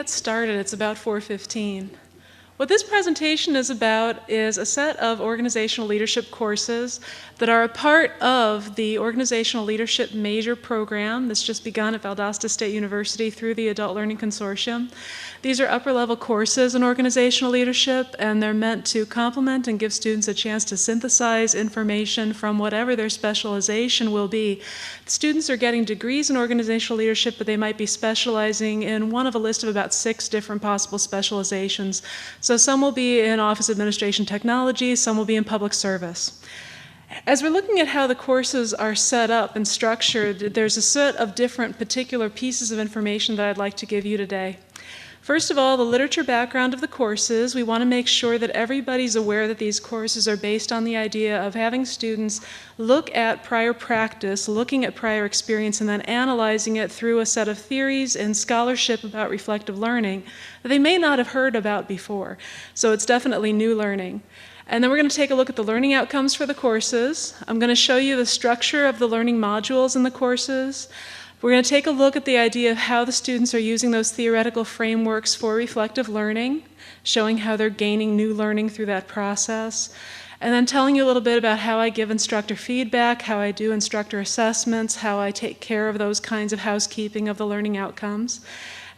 get started. It's about 4:15. What this presentation is about is a set of organizational leadership courses that are a part of the Organizational Leadership Major Program that's just begun at Valdosta State University through the Adult Learning Consortium. These are upper-level courses in organizational leadership, and they're meant to complement and give students a chance to synthesize information from whatever their specialization will be. Students are getting degrees in organizational leadership, but they might be specializing in one of a list of about 6 different possible specializations. So some will be in office administration technology, some will be in public service. As we're looking at how the courses are set up and structured, there's a set of different particular pieces of information that I'd like to give you today. First of all, the literature background of the courses. We want to make sure that everybody's aware that these courses are based on the idea of having students look at prior practice, looking at prior experience, and then analyzing it through a set of theories and scholarship about reflective learning that they may not have heard about before. So it's definitely new learning. And then we're going to take a look at the learning outcomes for the courses. I'm going to show you the structure of the learning modules in the courses. We're going to take a look at the idea of how the students are using those theoretical frameworks for reflective learning, showing how they're gaining new learning through that process, and then telling you a little bit about how I give instructor feedback, how I do instructor assessments, how I take care of those kinds of housekeeping of the learning outcomes.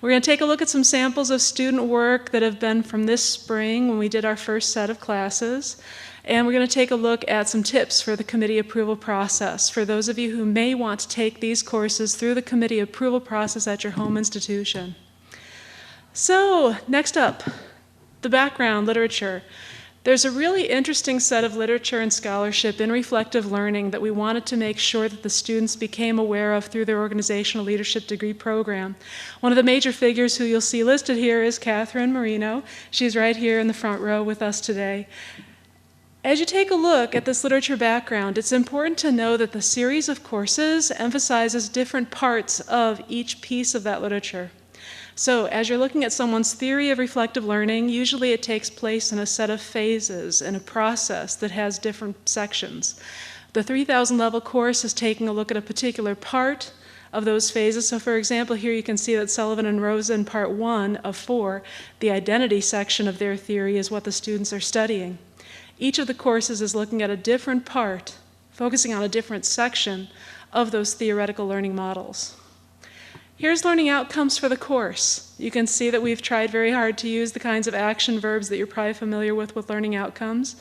We're going to take a look at some samples of student work that have been from this spring when we did our first set of classes. And we're going to take a look at some tips for the committee approval process for those of you who may want to take these courses through the committee approval process at your home institution. So, next up, the background literature. There's a really interesting set of literature and scholarship in reflective learning that we wanted to make sure that the students became aware of through their organizational leadership degree program. One of the major figures who you'll see listed here is Catherine Marino. She's right here in the front row with us today. As you take a look at this literature background, it's important to know that the series of courses emphasizes different parts of each piece of that literature. So as you're looking at someone's theory of reflective learning, usually it takes place in a set of phases, in a process that has different sections. The 3000 level course is taking a look at a particular part of those phases. So for example, here you can see that Sullivan and Rosa in part 1 of 4, the identity section of their theory is what the students are studying. Each of the courses is looking at a different part, focusing on a different section of those theoretical learning models. Here's learning outcomes for the course. You can see that we've tried very hard to use the kinds of action verbs that you're probably familiar with learning outcomes.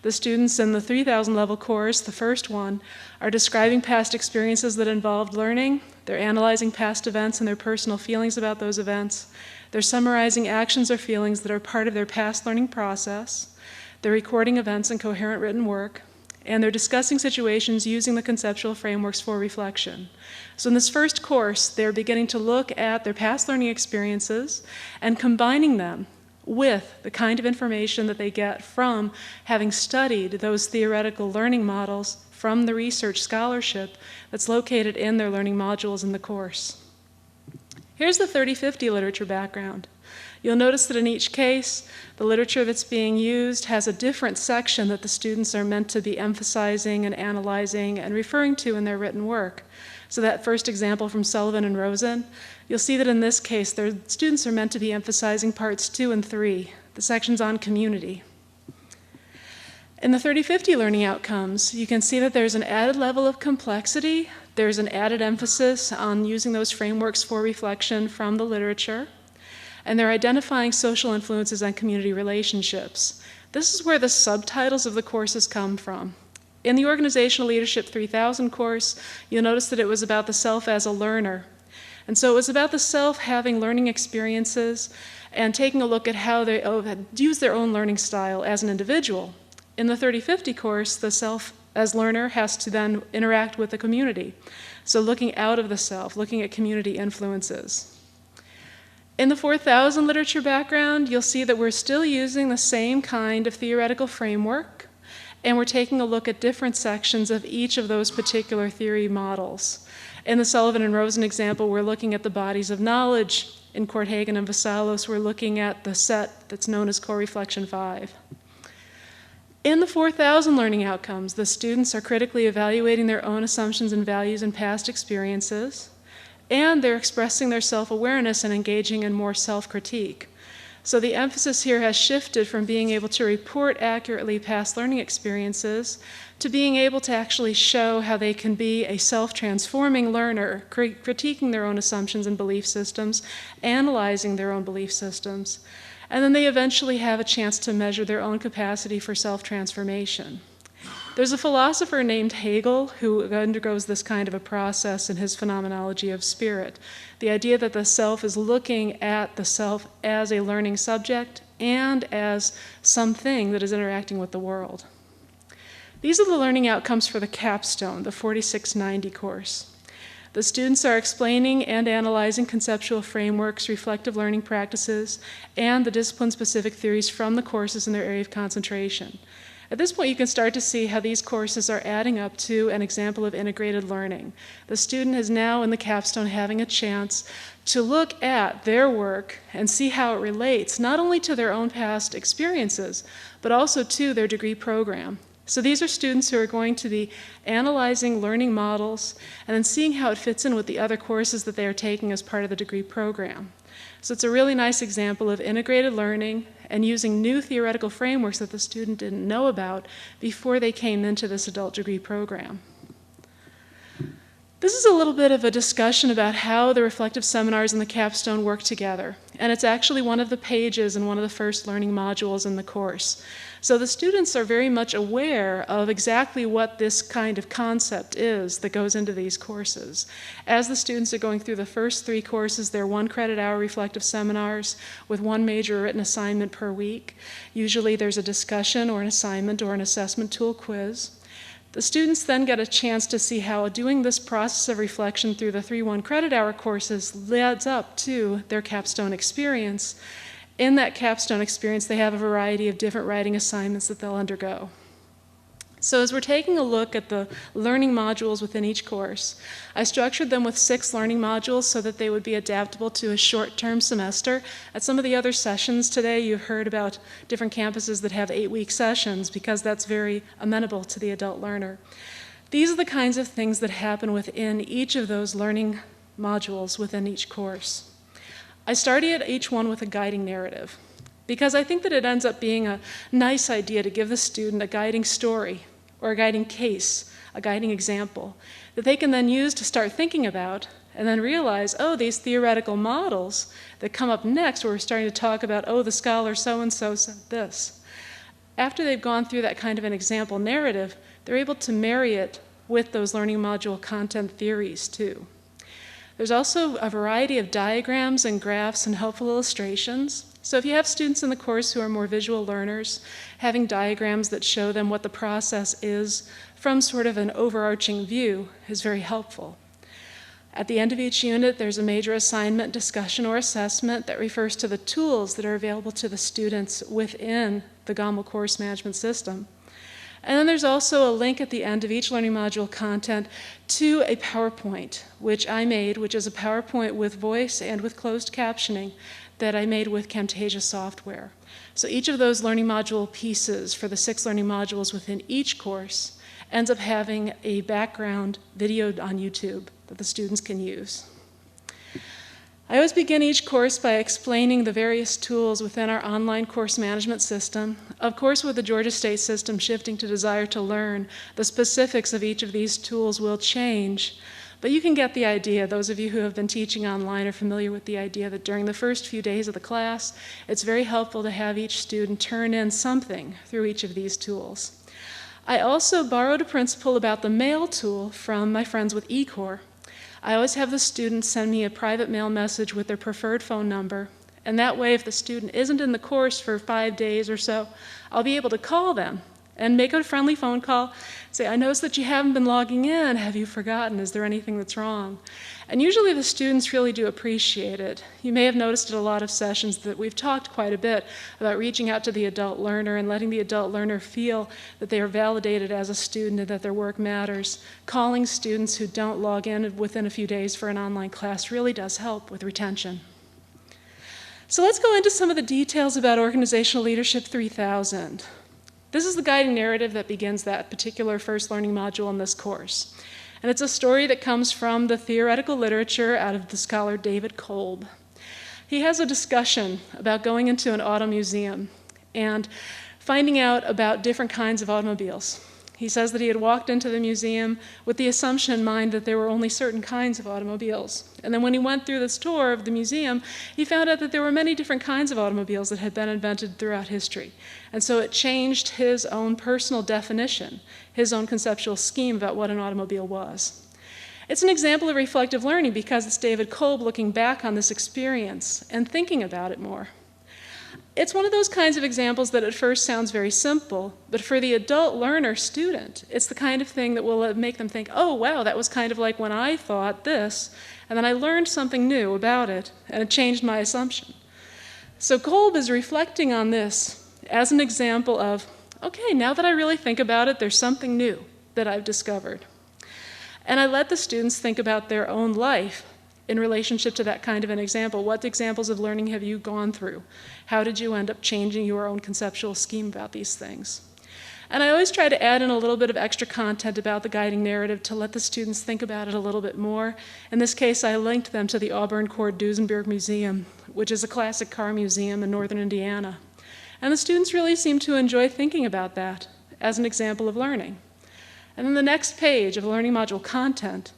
The students in the 3000 level course, the first one, are describing past experiences that involved learning. They're analyzing past events and their personal feelings about those events. They're summarizing actions or feelings that are part of their past learning process. They're recording events in coherent written work, and they're discussing situations using the conceptual frameworks for reflection. So in this first course, they're beginning to look at their past learning experiences and combining them with the kind of information that they get from having studied those theoretical learning models from the research scholarship that's located in their learning modules in the course. Here's the 3050 literature background. You'll notice that in each case, the literature that's being used has a different section that the students are meant to be emphasizing and analyzing and referring to in their written work. So that first example from Sullivan and Rosen, you'll see that in this case, their students are meant to be emphasizing parts 2 and 3, the sections on community. In the 3050 learning outcomes, you can see that there's an added level of complexity, there's an added emphasis on using those frameworks for reflection from the literature, and they're identifying social influences on community relationships. This is where the subtitles of the courses come from. In the Organizational Leadership 3000 course, you'll notice that it was about the self as a learner. And so it was about the self having learning experiences and taking a look at how they use their own learning style as an individual. In the 3050 course, the self as learner has to then interact with the community. So looking out of the self, looking at community influences. In the 4000 literature background, you'll see that we're still using the same kind of theoretical framework, and we're taking a look at different sections of each of those particular theory models. In the Sullivan and Rosen example, we're looking at the bodies of knowledge. In Kegan and Vasalos, we're looking at the set that's known as Core Reflection 5. In the 4000 learning outcomes, the students are critically evaluating their own assumptions and values and past experiences. and they're expressing their self-awareness and engaging in more self-critique. So the emphasis here has shifted from being able to report accurately past learning experiences to being able to actually show how they can be a self-transforming learner, critiquing their own assumptions and belief systems, analyzing their own belief systems, and then they eventually have a chance to measure their own capacity for self-transformation. There's a philosopher named Hegel who undergoes this kind of a process in his phenomenology of spirit. The idea that the self is looking at the self as a learning subject and as something that is interacting with the world. These are the learning outcomes for the Capstone, the 4690 course. The students are explaining and analyzing conceptual frameworks, reflective learning practices, and the discipline-specific theories from the courses in their area of concentration. At this point, you can start to see how these courses are adding up to an example of integrated learning. The student is now in the Capstone having a chance to look at their work and see how it relates not only to their own past experiences, but also to their degree program. So these are students who are going to be analyzing learning models and then seeing how it fits in with the other courses that they are taking as part of the degree program. So it's a really nice example of integrated learning and using new theoretical frameworks that the student didn't know about before they came into this adult degree program. This is a little bit of a discussion about how the reflective seminars and the Capstone work together. And it's actually one of the pages in one of the first learning modules in the course. So the students are very much aware of exactly what this kind of concept is that goes into these courses. As the students are going through the first 3 courses, they're 1 credit hour reflective seminars with 1 major written assignment per week. Usually there's a discussion or an assignment or an assessment tool quiz. The students then get a chance to see how doing this process of reflection through the 3 1 credit hour courses leads up to their Capstone experience. In that Capstone experience, they have a variety of different writing assignments that they'll undergo. So as we're taking a look at the learning modules within each course, I structured them with 6 learning modules so that they would be adaptable to a short-term semester. At some of the other sessions today, you've heard about different campuses that have 8-week sessions because that's very amenable to the adult learner. These are the kinds of things that happen within each of those learning modules within each course. I started each one with a guiding narrative because I think that it ends up being a nice idea to give the student a guiding story or a guiding case, a guiding example that they can then use to start thinking about and then realize, oh, these theoretical models that come up next where we're starting to talk about, oh, the scholar so-and-so said this. After they've gone through that kind of an example narrative, they're able to marry it with those learning module content theories too. There's also a variety of diagrams and graphs and helpful illustrations. So if you have students in the course who are more visual learners, having diagrams that show them what the process is from sort of an overarching view is very helpful. At the end of each unit, there's a major assignment, discussion, or assessment that refers to the tools that are available to the students within the GOML course management system. And then there's also a link at the end of each learning module content to a PowerPoint, which I made, which is a PowerPoint with voice and with closed captioning that I made with Camtasia software. So each of those learning module pieces for the 6 learning modules within each course ends up having a background video on YouTube that the students can use. I always begin each course by explaining the various tools within our online course management system. Of course, with the Georgia State system shifting to desire to learn, the specifics of each of these tools will change, but you can get the idea. Those of you who have been teaching online are familiar with the idea that during the first few days of the class, it's very helpful to have each student turn in something through each of these tools. I also borrowed a principle about the mail tool from my friends with eCore. I always have the students send me a private mail message with their preferred phone number, and that way if the student isn't in the course for 5 days or so, I'll be able to call them and make a friendly phone call, say, I noticed that you haven't been logging in, have you forgotten, is there anything that's wrong? And usually the students really do appreciate it. You may have noticed at a lot of sessions that we've talked quite a bit about reaching out to the adult learner and letting the adult learner feel that they are validated as a student and that their work matters. Calling students who don't log in within a few days for an online class really does help with retention. So let's go into some of the details about Organizational Leadership 3000. This is the guiding narrative that begins that particular first learning module in this course. And it's a story that comes from the theoretical literature out of the scholar David Kolb. He has a discussion about going into an auto museum and finding out about different kinds of automobiles. He says that he had walked into the museum with the assumption in mind that there were only certain kinds of automobiles. And then when he went through this tour of the museum, he found out that there were many different kinds of automobiles that had been invented throughout history. And so it changed his own personal definition, his own conceptual scheme about what an automobile was. It's an example of reflective learning because it's David Kolb looking back on this experience and thinking about it more. It's one of those kinds of examples that at first sounds very simple, but for the adult learner student, it's the kind of thing that will make them think, oh, wow, that was kind of like when I thought this, and then I learned something new about it, and it changed my assumption. So Kolb is reflecting on this as an example of, okay, now that I really think about it, there's something new that I've discovered. And I let the students think about their own life in relationship to that kind of an example. What examples of learning have you gone through? How did you end up changing your own conceptual scheme about these things? And I always try to add in a little bit of extra content about the guiding narrative to let the students think about it a little bit more. In this case, I linked them to the Auburn Cord Duesenberg Museum, which is a classic car museum in northern Indiana. And the students really seem to enjoy thinking about that as an example of learning. And then the next page of learning module content,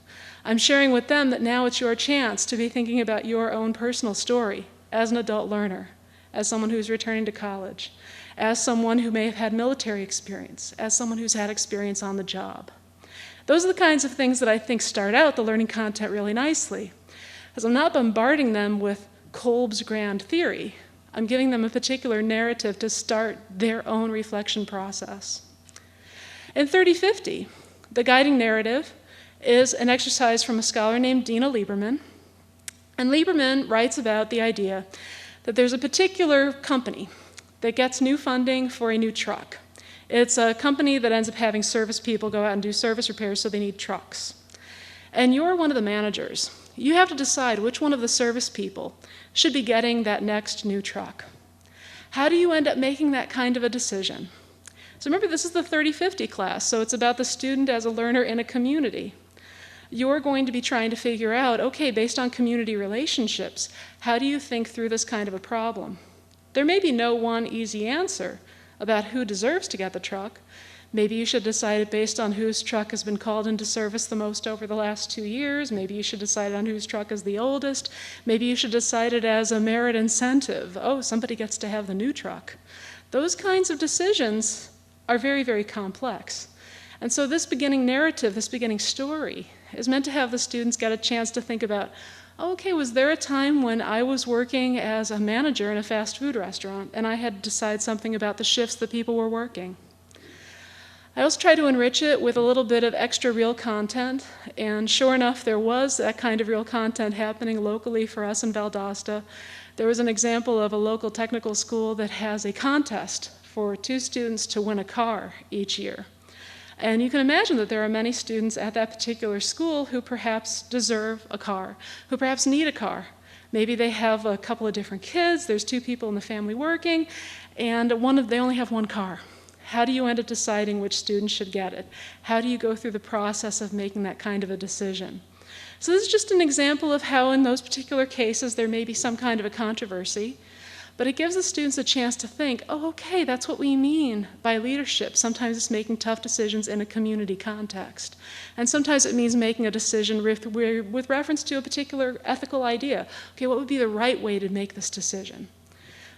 I'm sharing with them that now it's your chance to be thinking about your own personal story as an adult learner, as someone who's returning to college, as someone who may have had military experience, as someone who's had experience on the job. Those are the kinds of things that I think start out the learning content really nicely, because I'm not bombarding them with Kolb's grand theory. I'm giving them a particular narrative to start their own reflection process. In 3050, the guiding narrative is an exercise from a scholar named Dina Lieberman. And Lieberman writes about the idea that there's a particular company that gets new funding for a new truck. It's a company that ends up having service people go out and do service repairs, so they need trucks. And you're one of the managers. You have to decide which one of the service people should be getting that next new truck. How do you end up making that kind of a decision? So remember, this is the 3050 class, so it's about the student as a learner in a community. You're going to be trying to figure out, okay, based on community relationships, how do you think through this kind of a problem? There may be no one easy answer about who deserves to get the truck. Maybe you should decide it based on whose truck has been called into service the most over the last 2 years. Maybe you should decide on whose truck is the oldest. Maybe you should decide it as a merit incentive. Oh, somebody gets to have the new truck. Those kinds of decisions are very, very complex. And so this beginning narrative, this beginning story, is meant to have the students get a chance to think about, okay, was there a time when I was working as a manager in a fast food restaurant and I had to decide something about the shifts that people were working? I also try to enrich it with a little bit of extra real content, and sure enough, there was that kind of real content happening locally for us in Valdosta. There was an example of a local technical school that has a contest for 2 students to win a car each year. And you can imagine that there are many students at that particular school who perhaps deserve a car, who perhaps need a car. Maybe they have a couple of different kids, there's 2 people in the family working, and they only have 1 car. How do you end up deciding which student should get it? How do you go through the process of making that kind of a decision? So this is just an example of how in those particular cases there may be some kind of a controversy, but it gives the students a chance to think, oh, okay, that's what we mean by leadership. Sometimes it's making tough decisions in a community context. And sometimes it means making a decision with reference to a particular ethical idea. Okay, what would be the right way to make this decision?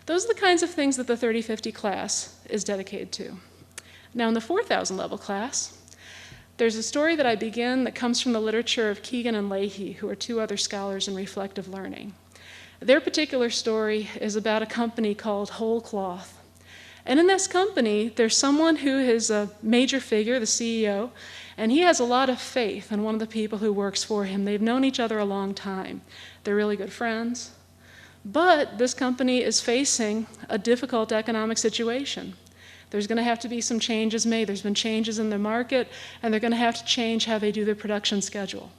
Those are the kinds of things that the 3050 class is dedicated to. Now in the 4000 level class, there's a story that I begin that comes from the literature of Kegan and Lahey, who are 2 other scholars in reflective learning. Their particular story is about a company called Whole Cloth. And in this company, there's someone who is a major figure, the CEO, and he has a lot of faith in one of the people who works for him. They've known each other a long time. They're really good friends. But this company is facing a difficult economic situation. There's going to have to be some changes made. There's been changes in the market, and they're going to have to change how they do their production schedule.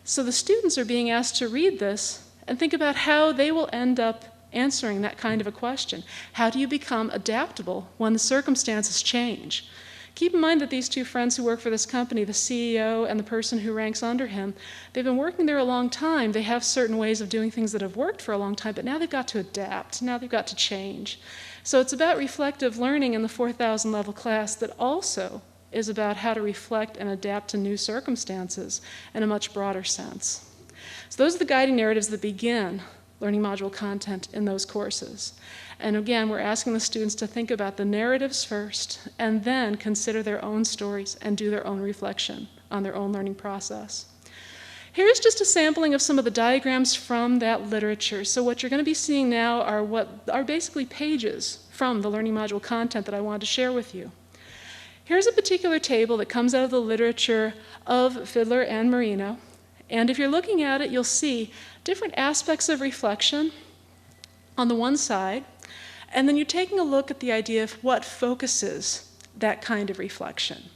So the students are being asked to read this and think about how they will end up answering that kind of a question. How do you become adaptable when the circumstances change? Keep in mind that these two friends who work for this company, the CEO and the person who ranks under him, they've been working there a long time. They have certain ways of doing things that have worked for a long time, but now they've got to adapt. Now they've got to change. So it's about reflective learning in the 4,000 level class that also is about how to reflect and adapt to new circumstances in a much broader sense. So those are the guiding narratives that begin learning module content in those courses. And again, we're asking the students to think about the narratives first and then consider their own stories and do their own reflection on their own learning process. Here's just a sampling of some of the diagrams from that literature. So what you're going to be seeing now are what are basically pages from the learning module content that I wanted to share with you. Here's a particular table that comes out of the literature of Fiedler and Marino. And if you're looking at it, you'll see different aspects of reflection on the one side, and then you're taking a look at the idea of what focuses that kind of reflection.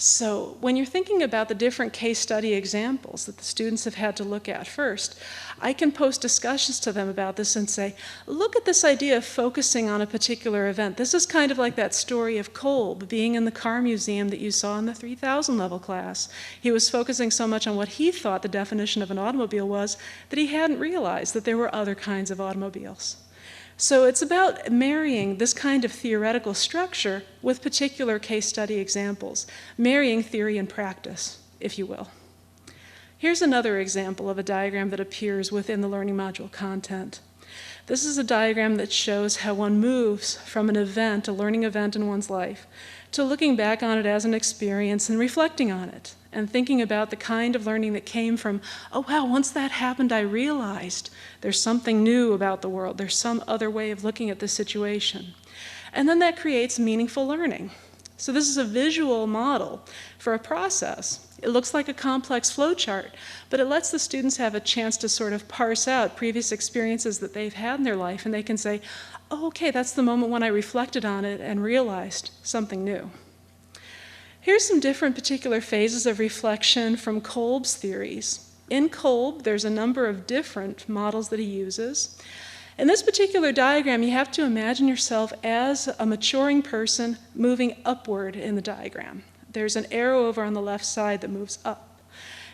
So when you're thinking about the different case study examples that the students have had to look at first, I can post discussions to them about this and say, look at this idea of focusing on a particular event. This is kind of like that story of Kolb being in the car museum that you saw in the 3,000 level class. He was focusing so much on what he thought the definition of an automobile was that he hadn't realized that there were other kinds of automobiles. So it's about marrying this kind of theoretical structure with particular case study examples, marrying theory and practice, if you will. Here's another example of a diagram that appears within the learning module content. This is a diagram that shows how one moves from an event, a learning event in one's life, to looking back on it as an experience and reflecting on it, and thinking about the kind of learning that came from, oh wow, once that happened, I realized there's something new about the world. There's some other way of looking at this situation. And then that creates meaningful learning. So this is a visual model for a process. It looks like a complex flow chart, but it lets the students have a chance to sort of parse out previous experiences that they've had in their life, and they can say, oh, okay, that's the moment when I reflected on it and realized something new. Here's some different particular phases of reflection from Kolb's theories. In Kolb, there's a number of different models that he uses. In this particular diagram, you have to imagine yourself as a maturing person moving upward in the diagram. There's an arrow over on the left side that moves up.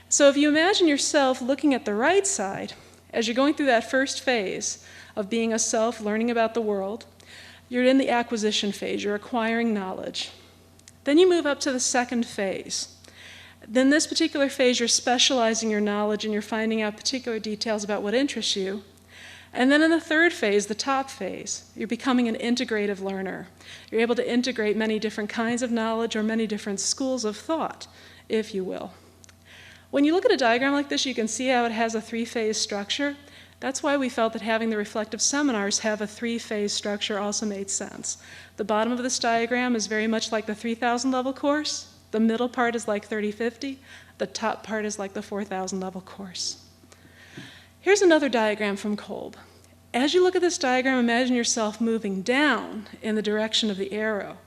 So if you imagine yourself looking at the right side, as you're going through that first phase of being a self, learning about the world, you're in the acquisition phase, you're acquiring knowledge. Then you move up to the second phase. Then this particular phase, you're specializing your knowledge and you're finding out particular details about what interests you. And then in the third phase, the top phase, you're becoming an integrative learner. You're able to integrate many different kinds of knowledge or many different schools of thought, if you will. When you look at a diagram like this, you can see how it has a three-phase structure. That's why we felt that having the reflective seminars have a three-phase structure also made sense. The bottom of this diagram is very much like the 3,000 level course. The middle part is like 3050. The top part is like the 4,000 level course. Here's another diagram from Kolb. As you look at this diagram, imagine yourself moving down in the direction of the arrow.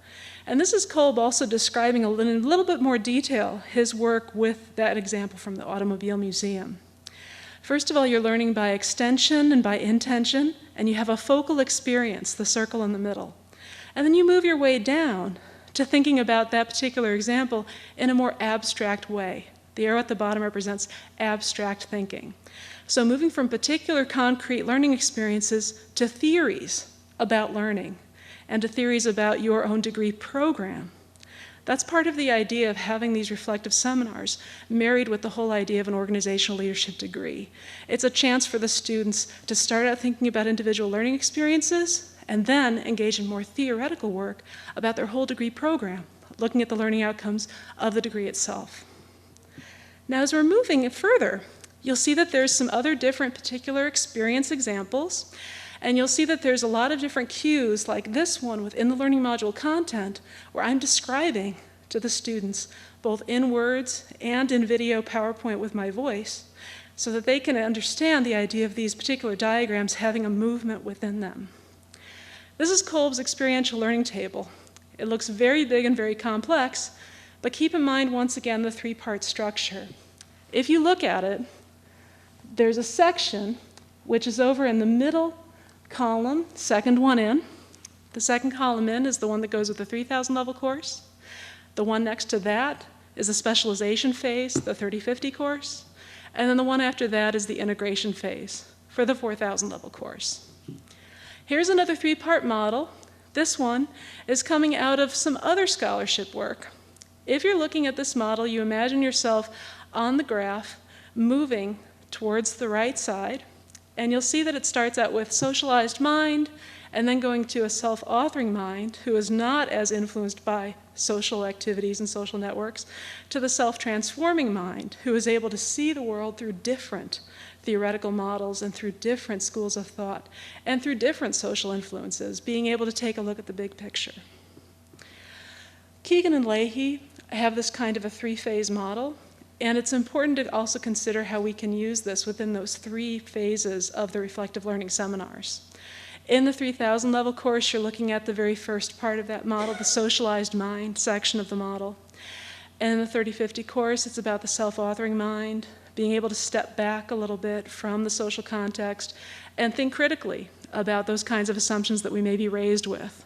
And this is Kolb also describing in a little bit more detail his work with that example from the Automobile Museum. First of all, you're learning by extension and by intention, and you have a focal experience, the circle in the middle. And then you move your way down to thinking about that particular example in a more abstract way. The arrow at the bottom represents abstract thinking. So moving from particular concrete learning experiences to theories about learning and to theories about your own degree program. That's part of the idea of having these reflective seminars married with the whole idea of an organizational leadership degree. It's a chance for the students to start out thinking about individual learning experiences and then engage in more theoretical work about their whole degree program, looking at the learning outcomes of the degree itself. Now, as we're moving further, you'll see that there's some other different particular experience examples, and you'll see that there's a lot of different cues like this one within the learning module content where I'm describing to the students both in words and in video PowerPoint with my voice so that they can understand the idea of these particular diagrams having a movement within them. This is Kolb's experiential learning table. It looks very big and very complex, but keep in mind once again the three-part structure. If you look at it, there's a section which is over in the middle column, second one in. The second column in is the one that goes with the 3,000 level course. The one next to that is the specialization phase, the 3050 course. And then the one after that is the integration phase for the 4000 level course. Here's another 3-part model. This one is coming out of some other scholarship work. If you're looking at this model, you imagine yourself on the graph moving towards the right side, and you'll see that it starts out with socialized mind, and then going to a self-authoring mind who is not as influenced by social activities and social networks, to the self-transforming mind who is able to see the world through different theoretical models and through different schools of thought and through different social influences, being able to take a look at the big picture. Kegan and Lahey have this kind of a 3-phase model, and it's important to also consider how we can use this within those 3 phases of the reflective learning seminars. In the 3000 level course, you're looking at the very first part of that model, the socialized mind section of the model. And in the 3050 course, it's about the self-authoring mind, being able to step back a little bit from the social context and think critically about those kinds of assumptions that we may be raised with.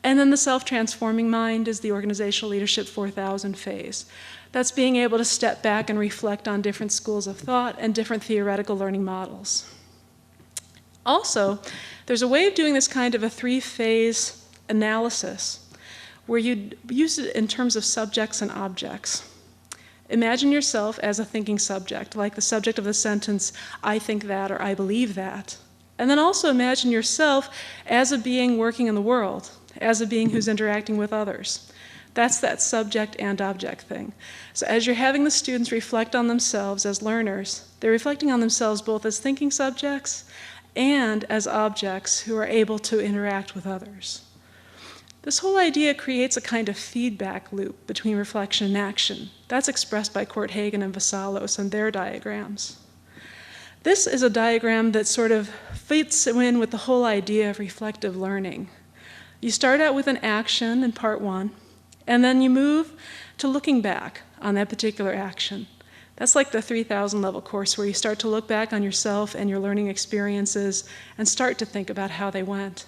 And then the self-transforming mind is the organizational leadership 4000 phase. That's being able to step back and reflect on different schools of thought and different theoretical learning models. Also, there's a way of doing this kind of a 3-phase analysis where you use it in terms of subjects and objects. Imagine yourself as a thinking subject, like the subject of the sentence, I think that, or I believe that. And then also imagine yourself as a being working in the world, as a being who's interacting with others. That's that subject and object thing. So as you're having the students reflect on themselves as learners, they're reflecting on themselves both as thinking subjects and as objects who are able to interact with others. This whole idea creates a kind of feedback loop between reflection and action. That's expressed by Kegan and Vasalos in their diagrams. This is a diagram that sort of fits in with the whole idea of reflective learning. You start out with an action in part 1, and then you move to looking back on that particular action. That's like the 3000 level course where you start to look back on yourself and your learning experiences and start to think about how they went.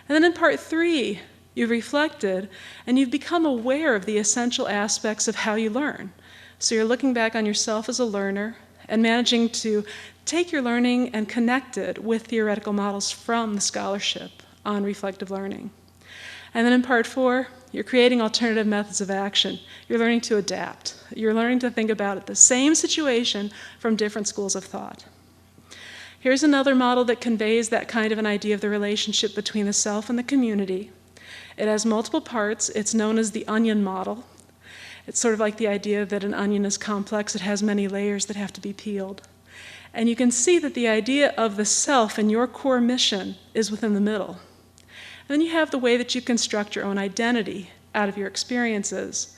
And then in part 3, you've reflected and you've become aware of the essential aspects of how you learn. So you're looking back on yourself as a learner and managing to take your learning and connect it with theoretical models from the scholarship on reflective learning. And then in part 4, you're creating alternative methods of action. You're learning to adapt. You're learning to think about the same situation from different schools of thought. Here's another model that conveys that kind of an idea of the relationship between the self and the community. It has multiple parts. It's known as the onion model. It's sort of like the idea that an onion is complex. It has many layers that have to be peeled. And you can see that the idea of the self and your core mission is within the middle. And then you have the way that you construct your own identity out of your experiences.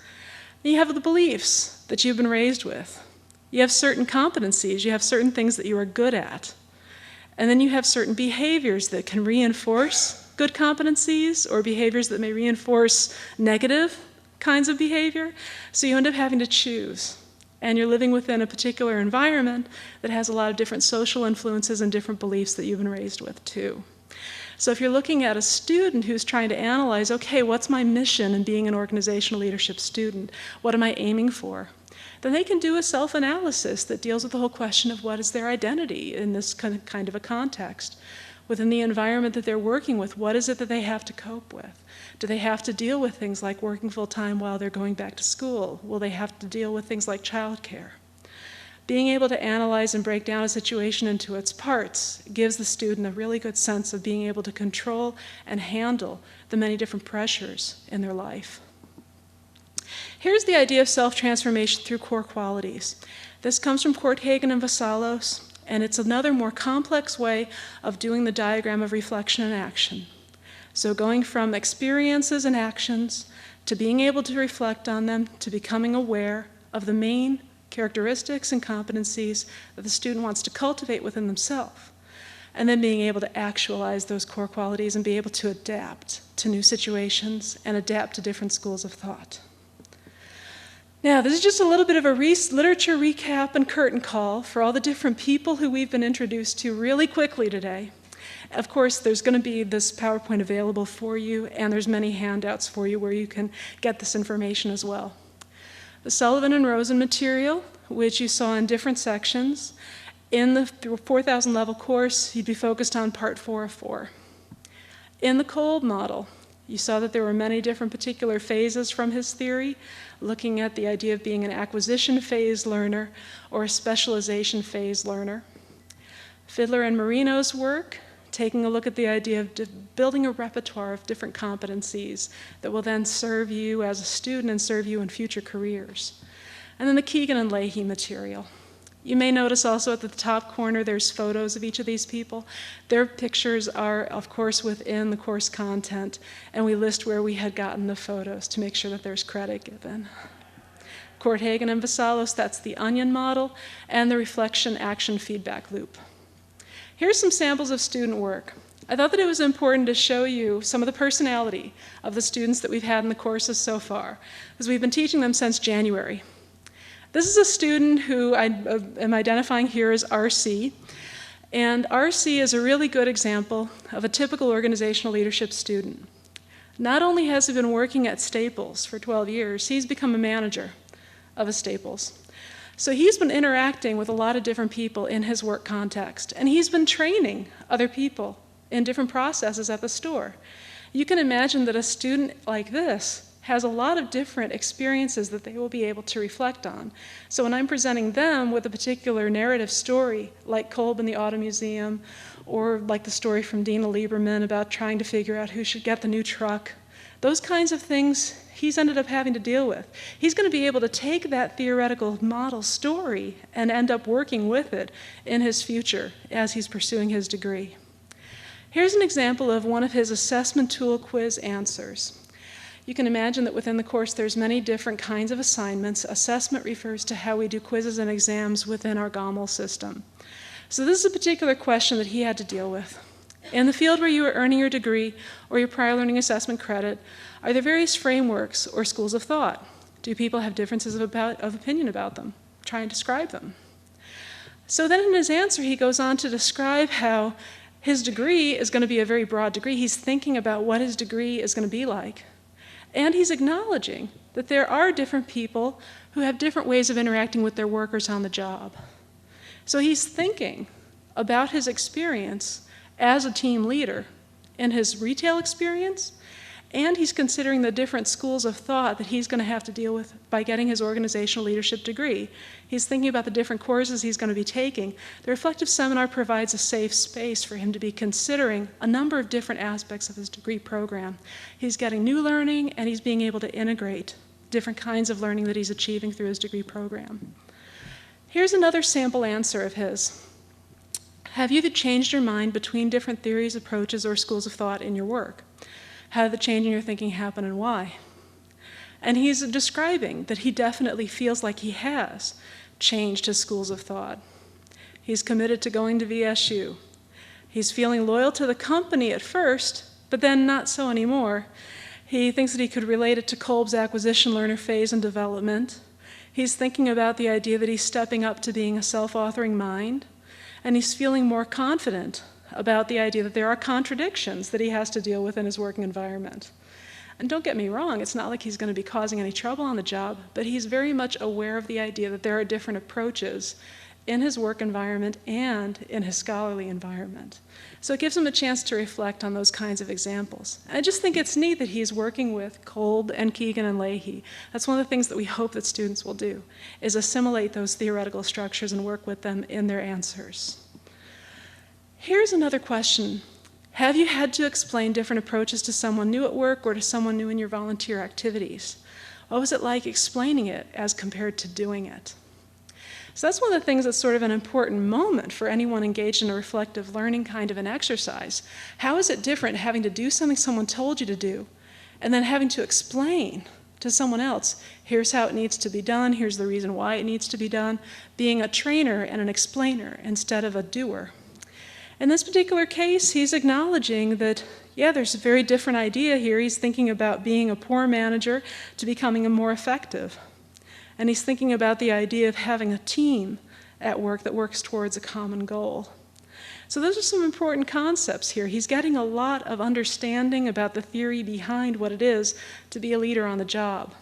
Then you have the beliefs that you've been raised with. You have certain competencies. You have certain things that you are good at. And then you have certain behaviors that can reinforce good competencies or behaviors that may reinforce negative kinds of behavior. So you end up having to choose. And you're living within a particular environment that has a lot of different social influences and different beliefs that you've been raised with too. So if you're looking at a student who's trying to analyze, okay, what's my mission in being an organizational leadership student? What am I aiming for? Then they can do a self-analysis that deals with the whole question of what is their identity in this kind of a context. Within the environment that they're working with, what is it that they have to cope with? Do they have to deal with things like working full-time while they're going back to school? Will they have to deal with things like childcare? Being able to analyze and break down a situation into its parts gives the student a really good sense of being able to control and handle the many different pressures in their life. Here's the idea of self-transformation through core qualities. This comes from Kegan and Vasalos, and it's another more complex way of doing the diagram of reflection and action. So going from experiences and actions to being able to reflect on them to becoming aware of the main characteristics and competencies that the student wants to cultivate within themselves, and then being able to actualize those core qualities and be able to adapt to new situations and adapt to different schools of thought. Now, this is just a little bit of a literature recap and curtain call for all the different people who we've been introduced to really quickly today. Of course, there's going to be this PowerPoint available for you, and there's many handouts for you where you can get this information as well. The Sullivan and Rosen material, which you saw in different sections, in the 4,000 level course, you'd be focused on part 4 of 4. In the Kolb model, you saw that there were many different particular phases from his theory, looking at the idea of being an acquisition phase learner or a specialization phase learner. Fiedler and Marino's work, taking a look at the idea of building a repertoire of different competencies that will then serve you as a student and serve you in future careers. And then the Kegan and Lahey material. You may notice also at the top corner there's photos of each of these people. Their pictures are, of course, within the course content, and we list where we had gotten the photos to make sure that there's credit given. Korthagen and Vasalos, that's the onion model, and the reflection action feedback loop. Here's some samples of student work. I thought that it was important to show you some of the personality of the students that we've had in the courses so far, because we've been teaching them since January. This is a student who I am identifying here as RC, and RC is a really good example of a typical organizational leadership student. Not only has he been working at Staples for 12 years, he's become a manager of a Staples. So he's been interacting with a lot of different people in his work context, and he's been training other people in different processes at the store. You can imagine that a student like this has a lot of different experiences that they will be able to reflect on. So when I'm presenting them with a particular narrative story, like Kolb in the Auto Museum, or like the story from Dina Lieberman about trying to figure out who should get the new truck, those kinds of things he's ended up having to deal with. He's going to be able to take that theoretical model story and end up working with it in his future as he's pursuing his degree. Here's an example of one of his assessment tool quiz answers. You can imagine that within the course there's many different kinds of assignments. Assessment refers to how we do quizzes and exams within our GOML system. So this is a particular question that he had to deal with. In the field where you are earning your degree or your prior learning assessment credit, are there various frameworks or schools of thought? Do people have differences of opinion about them? Try and describe them. So then in his answer, he goes on to describe how his degree is going to be a very broad degree. He's thinking about what his degree is going to be like. And he's acknowledging that there are different people who have different ways of interacting with their workers on the job. So he's thinking about his experience as a team leader in his retail experience, and he's considering the different schools of thought that he's going to have to deal with by getting his organizational leadership degree. He's thinking about the different courses he's going to be taking. The reflective seminar provides a safe space for him to be considering a number of different aspects of his degree program. He's getting new learning, and he's being able to integrate different kinds of learning that he's achieving through his degree program. Here's another sample answer of his. Have you changed your mind between different theories, approaches, or schools of thought in your work? How did the change in your thinking happen and why? And he's describing that he definitely feels like he has changed his schools of thought. He's committed to going to VSU. He's feeling loyal to the company at first, but then not so anymore. He thinks that he could relate it to Kolb's acquisition learner phase and development. He's thinking about the idea that he's stepping up to being a self-authoring mind, and he's feeling more confident about the idea that there are contradictions that he has to deal with in his working environment. And don't get me wrong, it's not like he's going to be causing any trouble on the job, but he's very much aware of the idea that there are different approaches in his work environment and in his scholarly environment. So it gives him a chance to reflect on those kinds of examples. And I just think it's neat that he's working with Kolb and Kegan and Lahey. That's one of the things that we hope that students will do, is assimilate those theoretical structures and work with them in their answers. Here's another question. Have you had to explain different approaches to someone new at work or to someone new in your volunteer activities? What was it like explaining it as compared to doing it? So that's one of the things that's sort of an important moment for anyone engaged in a reflective learning kind of an exercise. How is it different having to do something someone told you to do and then having to explain to someone else, here's how it needs to be done, here's the reason why it needs to be done, being a trainer and an explainer instead of a doer? In this particular case, he's acknowledging that, yeah, there's a very different idea here. He's thinking about being a poor manager to becoming a more effective. And he's thinking about the idea of having a team at work that works towards a common goal. So those are some important concepts here. He's getting a lot of understanding about the theory behind what it is to be a leader on the job.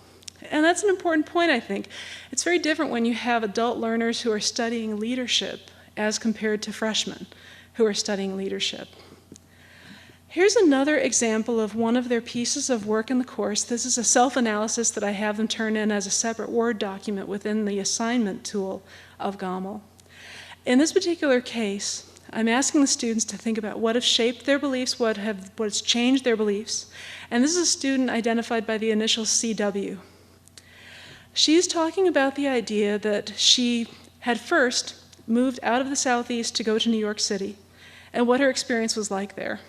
And that's an important point, I think. It's very different when you have adult learners who are studying leadership as compared to freshmen who are studying leadership. Here's another example of one of their pieces of work in the course. This is a self-analysis that I have them turn in as a separate Word document within the assignment tool of GOML. In this particular case, I'm asking the students to think about what has shaped their beliefs, what has changed their beliefs. And this is a student identified by the initial CW. She's talking about the idea that she had first moved out of the Southeast to go to New York City, and what her experience was like there,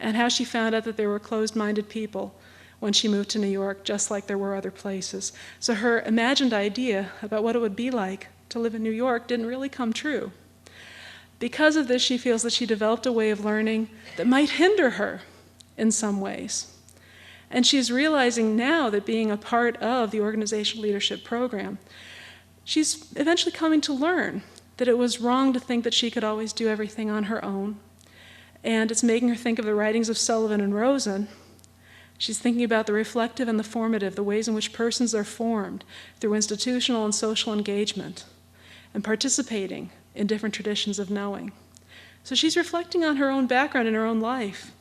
and how she found out that there were closed-minded people when she moved to New York, just like there were other places. So her imagined idea about what it would be like to live in New York didn't really come true. Because of this, she feels that she developed a way of learning that might hinder her in some ways. And she's realizing now that being a part of the organizational leadership program, she's eventually coming to learn that it was wrong to think that she could always do everything on her own. And it's making her think of the writings of Sullivan and Rosen. She's thinking about the reflective and the formative, the ways in which persons are formed through institutional and social engagement, and participating in different traditions of knowing. So she's reflecting on her own background and her own life.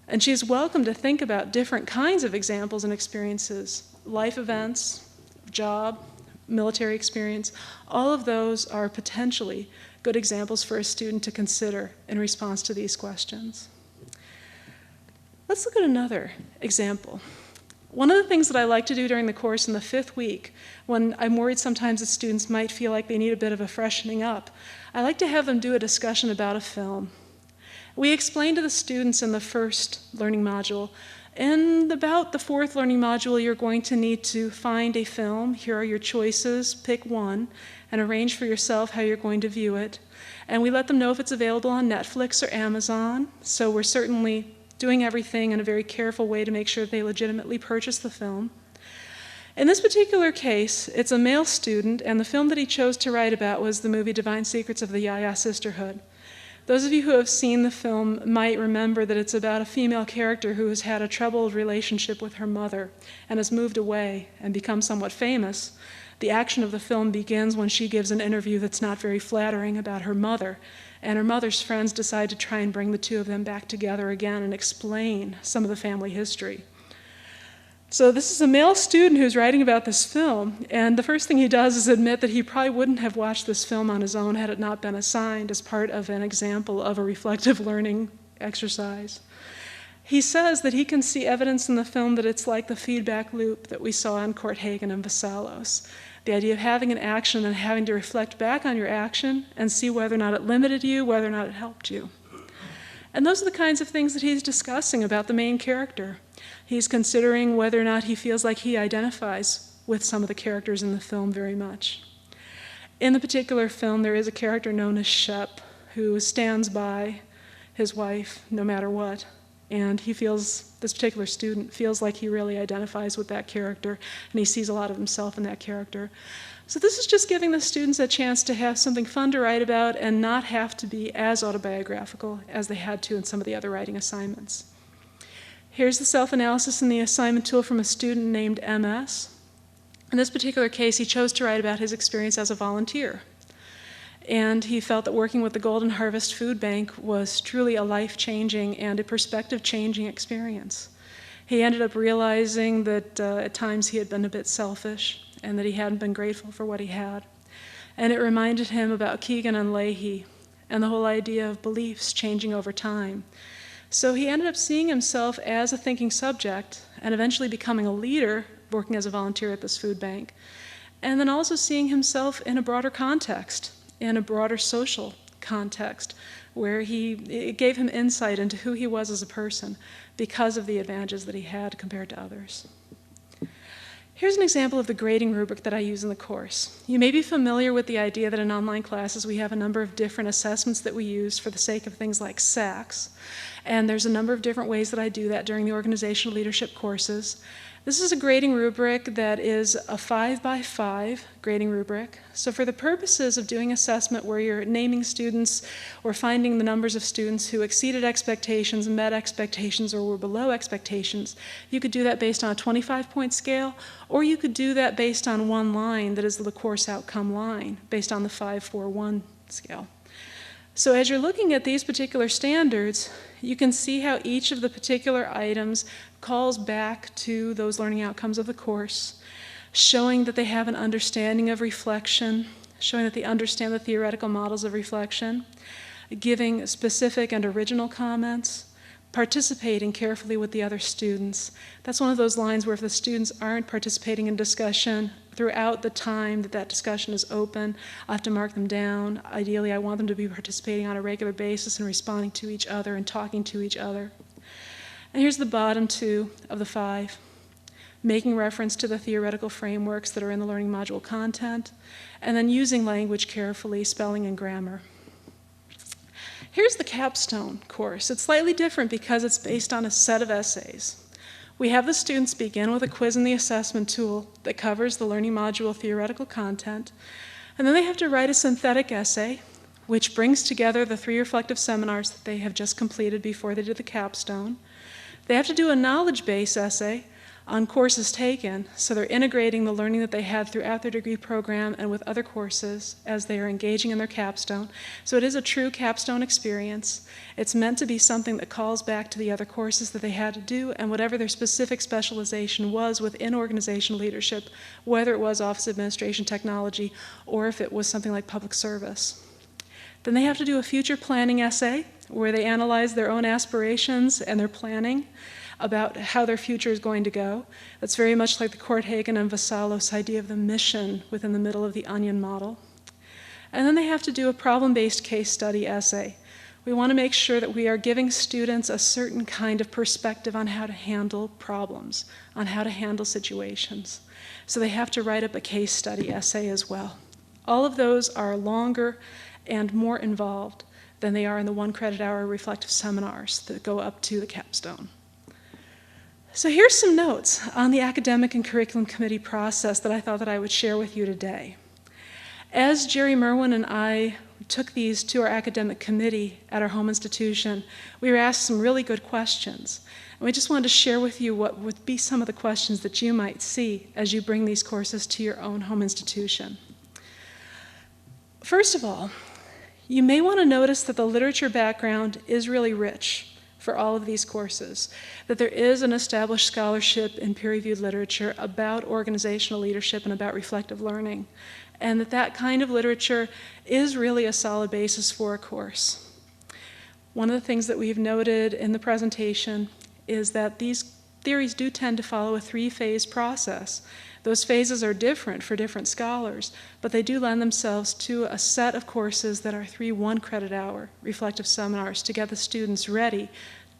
And she's welcome to think about different kinds of examples and experiences, life events, job, military experience. All of those are potentially good examples for a student to consider in response to these questions. Let's look at another example. One of the things that I like to do during the course in the 5th week, when I'm worried sometimes that students might feel like they need a bit of a freshening up, I like to have them do a discussion about a film. We explain to the students in the first learning module, in about the 4th learning module, you're going to need to find a film. Here are your choices, pick one, and arrange for yourself how you're going to view it. And we let them know if it's available on Netflix or Amazon, so we're certainly doing everything in a very careful way to make sure that they legitimately purchase the film. In this particular case, it's a male student, and the film that he chose to write about was the movie Divine Secrets of the Yaya Sisterhood. Those of you who have seen the film might remember that it's about a female character who has had a troubled relationship with her mother and has moved away and become somewhat famous. The action of the film begins when she gives an interview that's not very flattering about her mother, and her mother's friends decide to try and bring the two of them back together again and explain some of the family history. So this is a male student who's writing about this film, and the first thing he does is admit that he probably wouldn't have watched this film on his own had it not been assigned as part of an example of a reflective learning exercise. He says that he can see evidence in the film that it's like the feedback loop that we saw in Kegan and Vassallos. The idea of having an action and having to reflect back on your action and see whether or not it limited you, whether or not it helped you. And those are the kinds of things that he's discussing about the main character. He's considering whether or not he feels like he identifies with some of the characters in the film very much. In the particular film, there is a character known as Shep who stands by his wife no matter what. And he feels, this particular student feels like he really identifies with that character, and he sees a lot of himself in that character. So this is just giving the students a chance to have something fun to write about and not have to be as autobiographical as they had to in some of the other writing assignments. Here's the self-analysis in the assignment tool from a student named MS. In this particular case, he chose to write about his experience as a volunteer. And he felt that working with the Golden Harvest Food Bank was truly a life-changing and a perspective-changing experience. He ended up realizing that at times he had been a bit selfish and that he hadn't been grateful for what he had. And it reminded him about Kegan and Lahey and the whole idea of beliefs changing over time. So he ended up seeing himself as a thinking subject and eventually becoming a leader working as a volunteer at this food bank. And then also seeing himself in a broader context, in a broader social context, where it gave him insight into who he was as a person because of the advantages that he had compared to others. Here's an example of the grading rubric that I use in the course. You may be familiar with the idea that in online classes we have a number of different assessments that we use for the sake of things like SACs. And there's a number of different ways that I do that during the organizational leadership courses. This is a grading rubric that is a 5x5 grading rubric. So for the purposes of doing assessment where you're naming students or finding the numbers of students who exceeded expectations, met expectations, or were below expectations, you could do that based on a 25-point scale, or you could do that based on one line that is the course outcome line, based on the 5-4-1 scale. So as you're looking at these particular standards, you can see how each of the particular items calls back to those learning outcomes of the course, showing that they have an understanding of reflection, showing that they understand the theoretical models of reflection, giving specific and original comments, participating carefully with the other students. That's one of those lines where if the students aren't participating in discussion throughout the time that that discussion is open, I have to mark them down. Ideally, I want them to be participating on a regular basis and responding to each other and talking to each other. And here's the bottom two of the 5. Making reference to the theoretical frameworks that are in the learning module content, and then using language carefully, spelling and grammar. Here's the Capstone course. It's slightly different because it's based on a set of essays. We have the students begin with a quiz in the assessment tool that covers the learning module theoretical content, and then they have to write a synthetic essay, which brings together the 3 reflective seminars that they have just completed before they did the Capstone. They have to do a knowledge-based essay on courses taken, so they're integrating the learning that they had throughout their degree program and with other courses as they are engaging in their capstone. So it is a true capstone experience. It's meant to be something that calls back to the other courses that they had to do and whatever their specific specialization was within organizational leadership, whether it was Office of Administration Technology or if it was something like public service. Then they have to do a future planning essay where they analyze their own aspirations and their planning about how their future is going to go. That's very much like the Kegan and Vasalos idea of the mission within the middle of the onion model. And then they have to do a problem-based case study essay. We want to make sure that we are giving students a certain kind of perspective on how to handle problems, on how to handle situations. So they have to write up a case study essay as well. All of those are longer and more involved than they are in the 1 credit hour reflective seminars that go up to the capstone. So here's some notes on the academic and curriculum committee process that I thought that I would share with you today. As Jerry Merwin and I took these to our academic committee at our home institution, we were asked some really good questions. And we just wanted to share with you what would be some of the questions that you might see as you bring these courses to your own home institution. First of all, you may want to notice that the literature background is really rich for all of these courses, that there is an established scholarship in peer-reviewed literature about organizational leadership and about reflective learning, and that that kind of literature is really a solid basis for a course. One of the things that we've noted in the presentation is that these theories do tend to follow a 3-phase process. Those phases are different for different scholars, but they do lend themselves to a set of courses that are 3 1 credit hour reflective seminars to get the students ready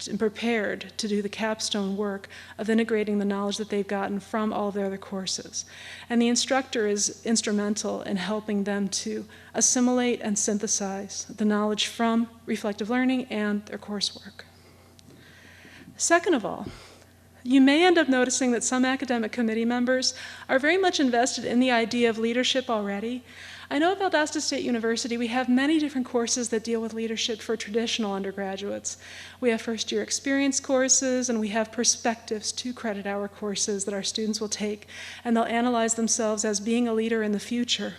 and prepared to do the capstone work of integrating the knowledge that they've gotten from all of their other courses. And the instructor is instrumental in helping them to assimilate and synthesize the knowledge from reflective learning and their coursework. Second of all, you may end up noticing that some academic committee members are very much invested in the idea of leadership already. I know at Valdosta State University we have many different courses that deal with leadership for traditional undergraduates. We have first-year experience courses, and we have perspectives 2 credit hour courses that our students will take, and they'll analyze themselves as being a leader in the future.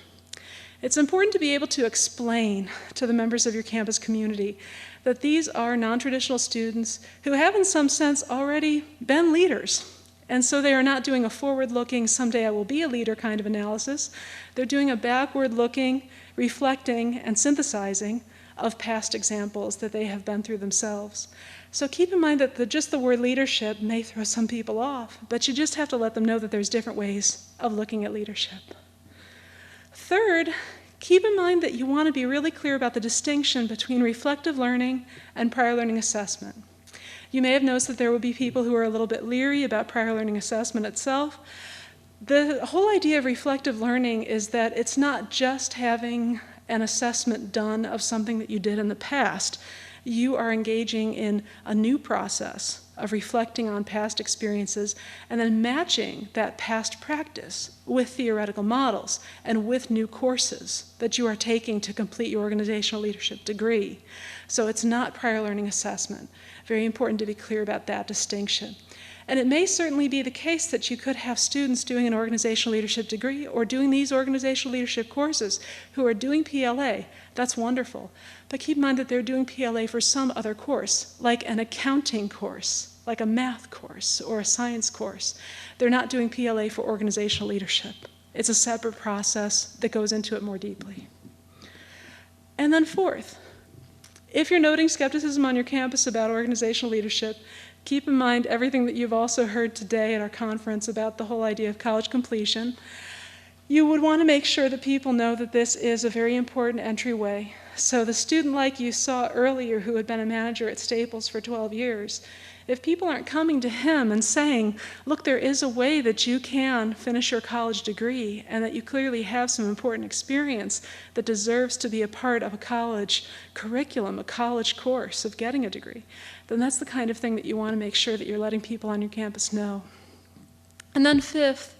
It's important to be able to explain to the members of your campus community that these are non-traditional students who have in some sense already been leaders. And so they are not doing a forward-looking, someday I will be a leader kind of analysis. They're doing a backward-looking, reflecting, and synthesizing of past examples that they have been through themselves. So keep in mind that just the word leadership may throw some people off, but you just have to let them know that there's different ways of looking at leadership. Third, keep in mind that you want to be really clear about the distinction between reflective learning and prior learning assessment. You may have noticed that there will be people who are a little bit leery about prior learning assessment itself. The whole idea of reflective learning is that it's not just having an assessment done of something that you did in the past. you are engaging in a new process of reflecting on past experiences and then matching that past practice with theoretical models and with new courses that you are taking to complete your organizational leadership degree. So it's not prior learning assessment. Very important to be clear about that distinction. And it may certainly be the case that you could have students doing an organizational leadership degree or doing these organizational leadership courses who are doing PLA. That's wonderful. But keep in mind that they're doing PLA for some other course, like an accounting course, like a math course or a science course. They're not doing PLA for organizational leadership. It's a separate process that goes into it more deeply. And then fourth, if you're noting skepticism on your campus about organizational leadership, keep in mind everything that you've also heard today at our conference about the whole idea of college completion. You would want to make sure that people know that this is a very important entryway. So the student like you saw earlier who had been a manager at Staples for 12 years, if people aren't coming to him and saying, look, there is a way that you can finish your college degree and that you clearly have some important experience that deserves to be a part of a college curriculum, a college course of getting a degree, then that's the kind of thing that you want to make sure that you're letting people on your campus know. And then fifth,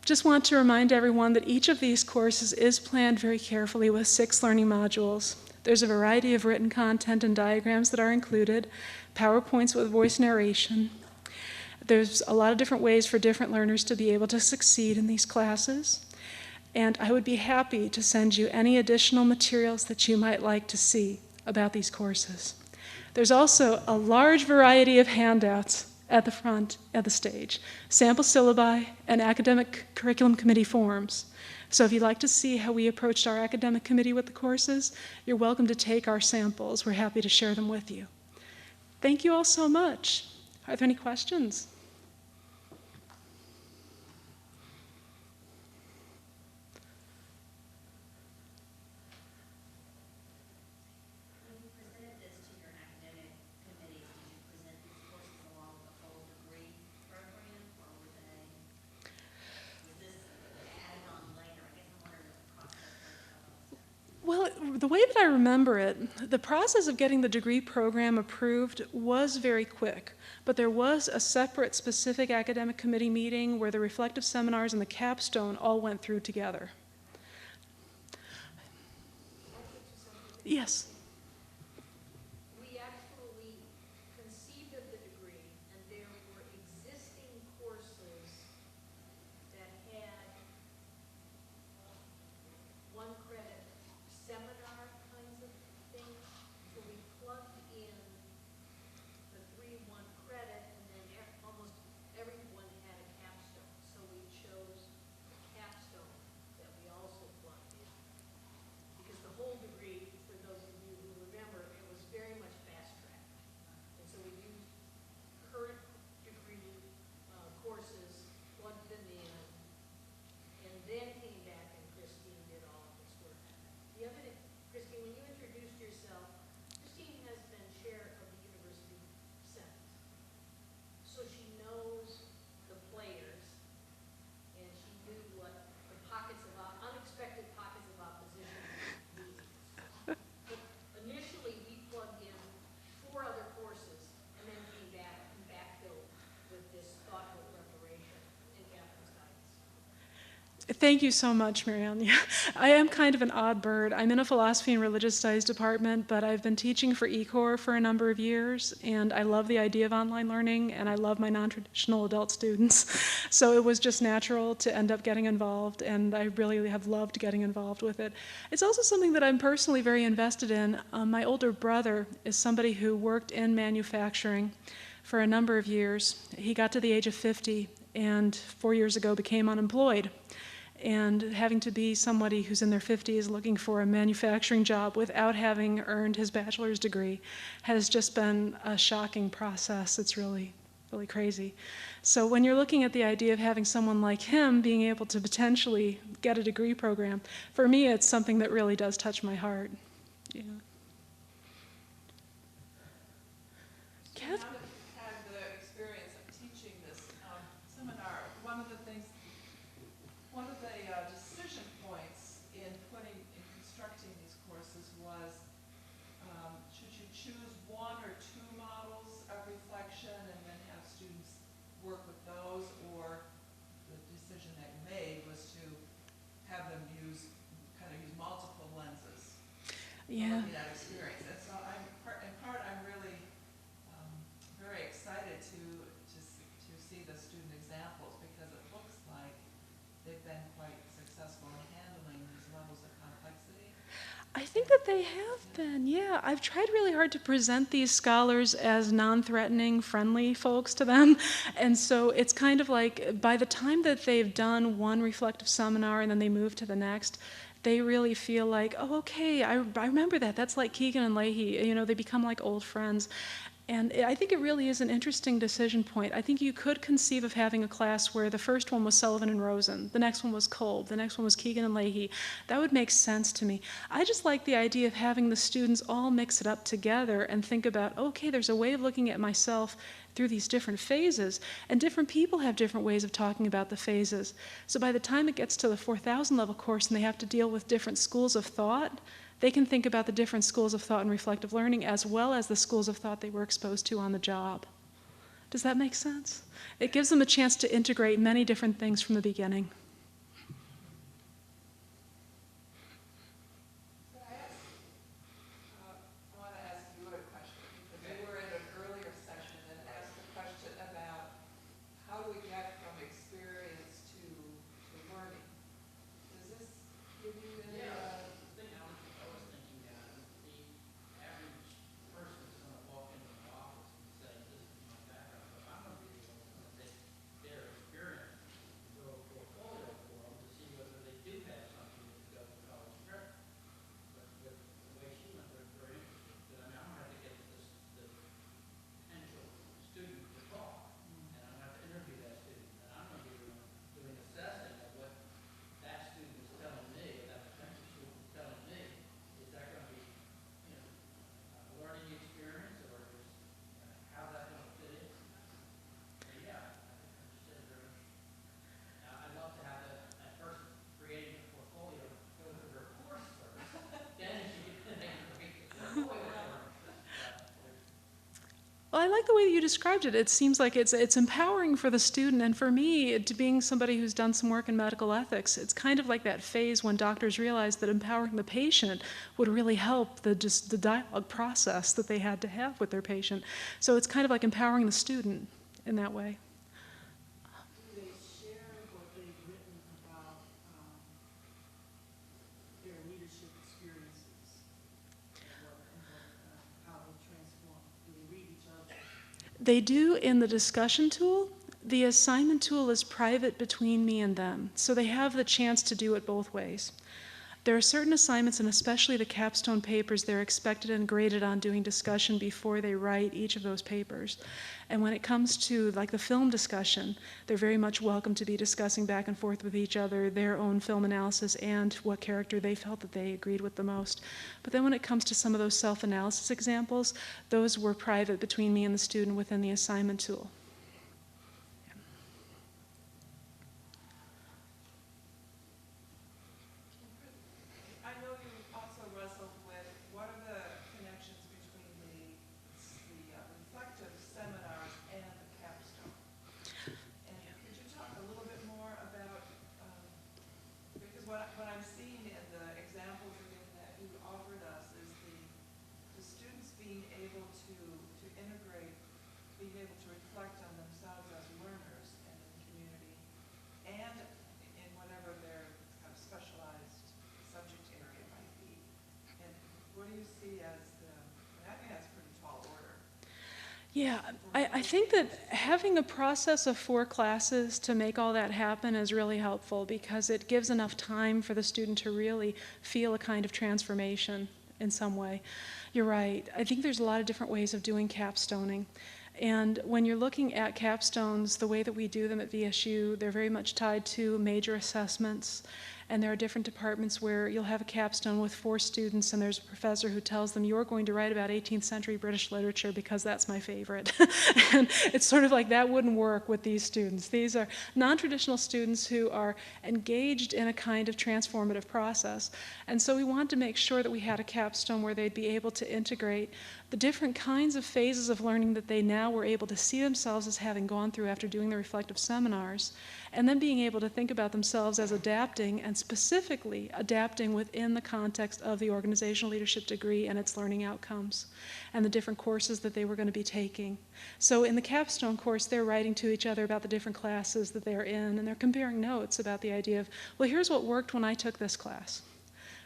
just want to remind everyone that each of these courses is planned very carefully with 6 learning modules. There's a variety of written content and diagrams that are included, PowerPoints with voice narration. There's a lot of different ways for different learners to be able to succeed in these classes. And I would be happy to send you any additional materials that you might like to see about these courses. There's also a large variety of handouts at the front of the stage, sample syllabi and academic curriculum committee forms. So if you'd like to see how we approached our academic committee with the courses, you're welcome to take our samples. We're happy to share them with you. Thank you all so much. Are there any questions? When you presented this to your academic committee, did you present these courses along with the full degree program, or was this added on later? I guess I'm wondering what the process was. Well, the way that I remember it, the process of getting the degree program approved was very quick, but there was a separate specific academic committee meeting where the reflective seminars and the capstone all went through together. Yes. We actually conceived of the degree, and there were existing courses that had 1 credit seminar kinds of things. So we plugged in the 3 1 credit, and then almost everyone had a capstone. So we chose the capstone that we also plugged in. Because the whole degree, for those of you who remember, it was very much fast-tracked. And so we used current degree courses, plugged them in, and then came back and Christine did all of this work. The other thing, Christine, when you introduced yourself, Christine has been chair of the University Senate. So she knows the players, and she knew what the pockets of unexpected pockets of opposition needed. But initially, we plugged in 4 other courses and then came back and backfilled with this thoughtful preparation and Catherine's guidance. Thank you so much, Marianne. Yeah, I am kind of an odd bird. I'm in a philosophy and religious studies department, but I've been teaching for eCore for a number of years, and I love the idea of online learning, and I love my non-traditional adult students. So it was just natural to end up getting involved, and I really have loved getting involved with it. It's also something that I'm personally very invested in. My older brother is somebody who worked in manufacturing for a number of years. He got to the age of 50, and 4 years ago became unemployed. And having to be somebody who's in their 50s looking for a manufacturing job without having earned his bachelor's degree has just been a shocking process. It's really, really crazy. So when you're looking at the idea of having someone like him being able to potentially get a degree program, for me it's something that really does touch my heart. Yeah. Kath? Now that you've had the experience of teaching this seminar, one of the decision points in constructing these courses was, should you choose one or two models of reflection and then have students work with those, or the decision that you made was to have them use multiple lenses Yeah. looking at experience? And so in part, I'm really very excited to see the student examples, because it looks like they've been quite successful in handling these levels of complexity. I think that they have been, yeah. I've tried really hard to present these scholars as non-threatening, friendly folks to them. And so it's kind of like by the time that they've done one reflective seminar and then they move to the next, they really feel like, oh, okay, I remember that. That's like Kegan and Lahey. You know, they become like old friends. And I think it really is an interesting decision point. I think you could conceive of having a class where the first one was Sullivan and Rosen, the next one was Kolb, the next one was Kegan and Lahey. That would make sense to me. I just like the idea of having the students all mix it up together and think about, okay, there's a way of looking at myself through these different phases, and different people have different ways of talking about the phases. So by the time it gets to the 4,000 level course and they have to deal with different schools of thought, they can think about the different schools of thought in reflective learning as well as the schools of thought they were exposed to on the job. Does that make sense? It gives them a chance to integrate many different things from the beginning. So I want to ask you a question, because we were in an earlier session and asked a question about how do we get from experience to learning. Does this give you any? The thing I was thinking, the average person is going to walk into the office and say, this is my background, but I'm going to be the one who's going to take their experience and do a portfolio for them to see whether they do have something to go to college prep. But with the way she went, they're very interesting. But I mean, I'm going to have to get the potential student to talk, and I'm going to have to interview that student, and I'm going to be doing assessing of what that student is telling me, or that potential student is telling me. Is that going to be, a learning experience, or is, how's that going to fit in? So yeah, I think I'm just very interested. Now, I'd love to have that person creating a portfolio go through her course first, then she can create the portfolio for her. Well, I like the way that you described it. It seems like it's empowering for the student, and for me, to being somebody who's done some work in medical ethics, it's kind of like that phase when doctors realized that empowering the patient would really help the dialogue process that they had to have with their patient. So it's kind of like empowering the student in that way. Do they share what they've written about their leadership experiences? How they transform? Do they read each other? They do in the discussion tool. The assignment tool is private between me and them, so they have the chance to do it both ways. There are certain assignments, and especially the capstone papers, they're expected and graded on doing discussion before they write each of those papers. And when it comes to like the film discussion, they're very much welcome to be discussing back and forth with each other their own film analysis and what character they felt that they agreed with the most. But then when it comes to some of those self-analysis examples, those were private between me and the student within the assignment tool. I know you also wrestled with what are the connections between the reflective seminars and the capstone. And could you talk a little bit more about, because what I'm seeing in the examples again that you offered us is the students being able to integrate, being able to reflect on themselves as learners and in the community, and in whatever their kind of specialized subject area might be. And what do you see as I think that's a pretty tall order. Yeah, I think that having a process of 4 classes to make all that happen is really helpful because it gives enough time for the student to really feel a kind of transformation in some way. You're right. I think there's a lot of different ways of doing capstoning. And when you're looking at capstones, the way that we do them at VSU, they're very much tied to major assessments. And there are different departments where you'll have a capstone with 4 students, and there's a professor who tells them, you're going to write about 18th century British literature because that's my favorite. And it's sort of like that wouldn't work with these students. These are non-traditional students who are engaged in a kind of transformative process. And so we wanted to make sure that we had a capstone where they'd be able to integrate the different kinds of phases of learning that they now were able to see themselves as having gone through after doing the reflective seminars, and then being able to think about themselves as adapting, and specifically adapting within the context of the organizational leadership degree and its learning outcomes, and the different courses that they were going to be taking. So in the capstone course, they're writing to each other about the different classes that they're in, and they're comparing notes about the idea of, well, here's what worked when I took this class.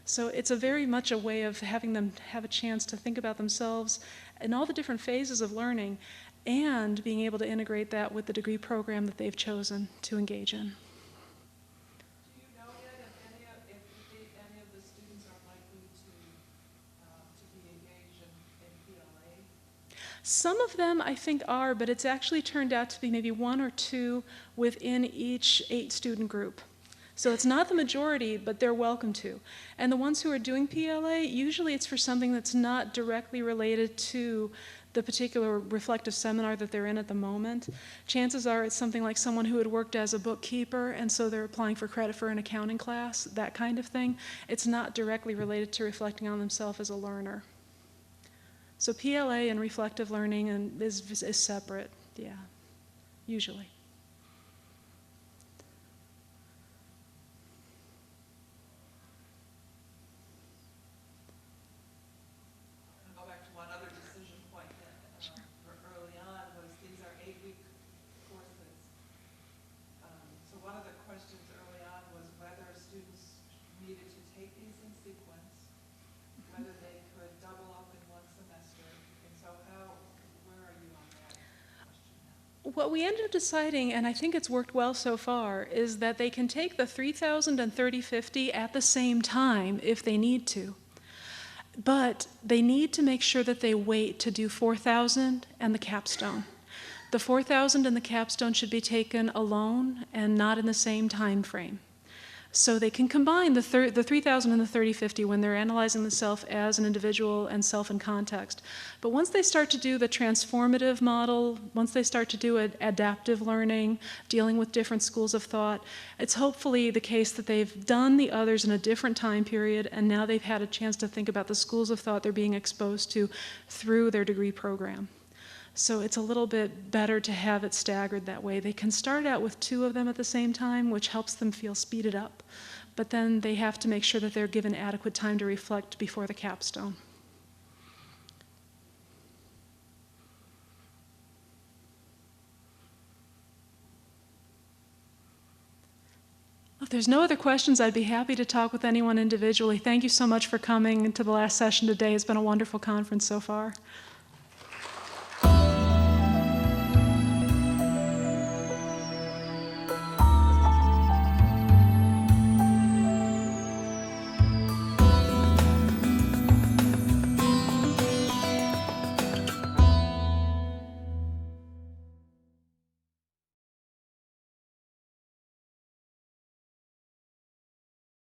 So it's a very much a way of having them have a chance to think about themselves in all the different phases of learning, and being able to integrate that with the degree program that they've chosen to engage in. Do you know yet if any of the students are likely to be engaged in PLA? Some of them I think are, but it's actually turned out to be maybe 1 or 2 within each 8-student group. So it's not the majority, but they're welcome to. And the ones who are doing PLA, usually it's for something that's not directly related to the particular reflective seminar that they're in at the moment. Chances are it's something like someone who had worked as a bookkeeper, and so they're applying for credit for an accounting class, that kind of thing. It's not directly related to reflecting on themselves as a learner. So PLA and reflective learning is separate, yeah, usually. What we ended up deciding, and I think it's worked well so far, is that they can take the 3,000 and 3050 at the same time if they need to. But they need to make sure that they wait to do 4,000 and the capstone. The 4,000 and the capstone should be taken alone and not in the same time frame. So they can combine the 3,000 and the 3050 when they're analyzing the self as an individual and self in context. But once they start to do the transformative model, once they start to do adaptive learning, dealing with different schools of thought, it's hopefully the case that they've done the others in a different time period, and now they've had a chance to think about the schools of thought they're being exposed to through their degree program. So it's a little bit better to have it staggered that way. They can start out with 2 of them at the same time, which helps them feel speeded up. But then they have to make sure that they're given adequate time to reflect before the capstone. If there's no other questions, I'd be happy to talk with anyone individually. Thank you so much for coming to the last session today. It's been a wonderful conference so far.